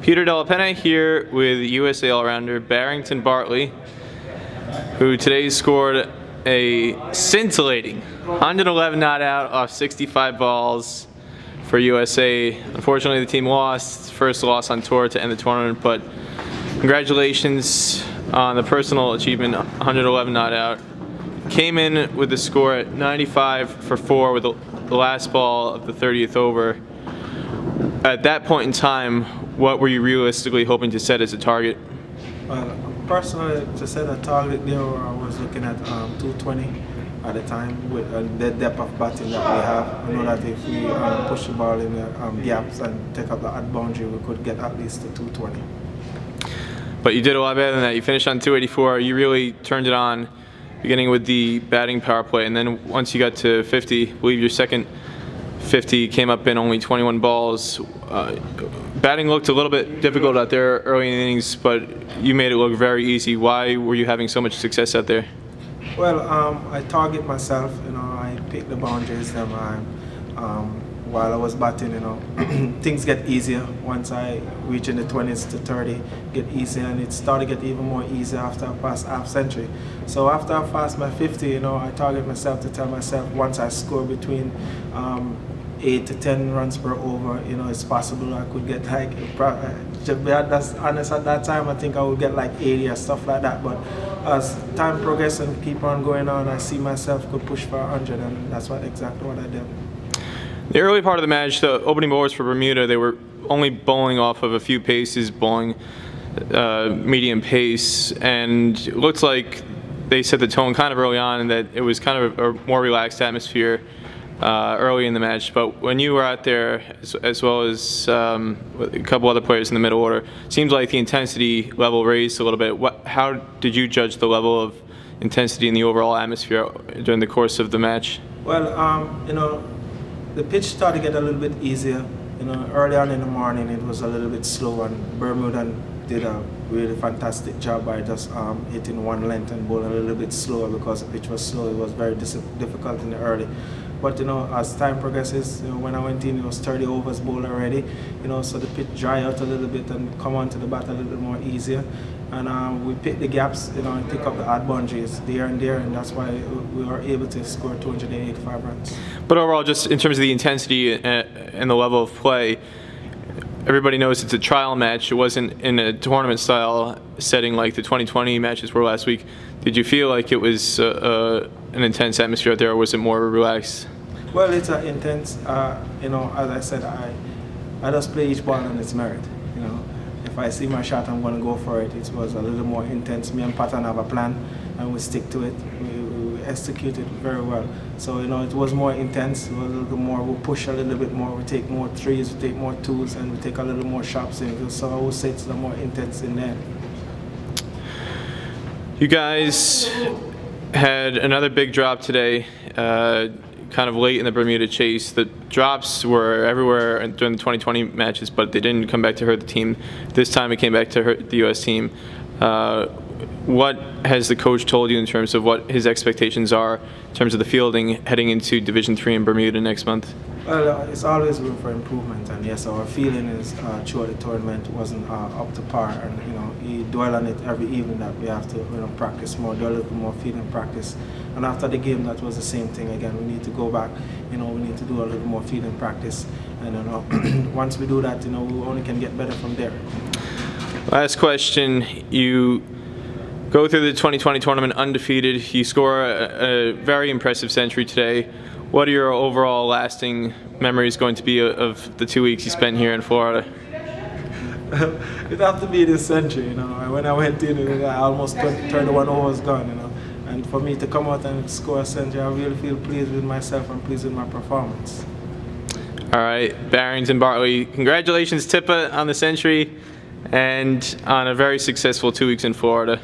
Peter Della Penna here with USA all-rounder Barrington Bartley, who today scored a scintillating 111 not out off 65 balls for USA. Unfortunately, the team lost, first loss on tour to end the tournament, but congratulations on the personal achievement, 111 not out. Came in with the score at 95 for 4 with the last ball of the 30th over. At that point in time, what were you realistically hoping to set as a target? Well, personally, to set a target there, I was looking at 220 at the time with the depth of batting that we have. I know that if we push the ball in the gaps and take up the odd boundary, we could get at least to 220. But you did a lot better than that. You finished on 284. You really turned it on, beginning with the batting power play, and then once you got to 50, I believe your second 50 came up in only 21 balls. Batting looked a little bit difficult out there early in the innings, but you made it look very easy. Why were you having so much success out there? Well, I target myself, I pick the boundaries, and while I was batting, things get easier once I reach in the 20s to 30, get easier, and it started to get even more easier after I passed half century. So after I passed my 50, I target myself to tell myself once I score between 8 to 10 runs per over, it's possible I could get like, to be honest, at that time I think I would get like 80 or stuff like that, but as time progresses and keep on going on, I see myself could push for 100, and that's exactly what I did. The early part of the match, the opening bowlers for Bermuda, they were only bowling off of a few paces, bowling medium pace, and it looked like they set the tone kind of early on, and that it was kind of a more relaxed atmosphere early in the match. But when you were out there, as well as a couple other players in the middle order, it seems like the intensity level raised a little bit. How did you judge the level of intensity in the overall atmosphere during the course of the match? Well, the pitch started to get a little bit easier. Early on in the morning it was a little bit slow, and Bermuda did a really fantastic job by just hitting one length and bowling a little bit slower because the pitch was slow. It was very difficult in the early. But as time progresses, when I went in, it was 30 overs bowled already. So the pitch dry out a little bit and come onto the bat a little bit more easier. And we picked the gaps, and pick up the odd boundaries there, and that's why we were able to score 285 runs. But overall, just in terms of the intensity and the level of play, everybody knows it's a trial match. It wasn't in a tournament style setting like the 2020 matches were last week. Did you feel like it was an intense atmosphere out there, or was it more relaxed? Well, it's intense. As I said, I just play each ball on its merit. If I see my shot, I'm going to go for it. It was a little more intense. Me and Patton have a plan, and we stick to it. We execute it very well. So it was more intense. It was a little more. We push a little bit more. We take more threes, we take more twos, and we take a little more sharp singles. So I would say it's more intense in there. You guys had another big drop today, kind of late in the Bermuda chase. The drops were everywhere during the 2020 matches, but they didn't come back to hurt the team. This time it came back to hurt the U.S. team. What has the coach told you in terms of what his expectations are in terms of the fielding heading into Division Three in Bermuda next month? Well, it's always room for improvement, and yes, our feeling is throughout the tournament wasn't up to par, and you dwell on it every evening that we have to practice more, do a little more fielding practice. And after the game, that was the same thing again. We need to go back, we need to do a little more fielding practice, and once we do that, we only can get better from there. Last question. You go through the 2020 tournament undefeated. You score a very impressive century today. What are your overall lasting memories going to be of the 2 weeks you spent here in Florida? It'd have to be this century, When I went in, I almost 31 overs gone, And for me to come out and score a century, I really feel pleased with myself and pleased with my performance. All right, Barrington Bartley, congratulations, Tippa, on the century and on a very successful 2 weeks in Florida.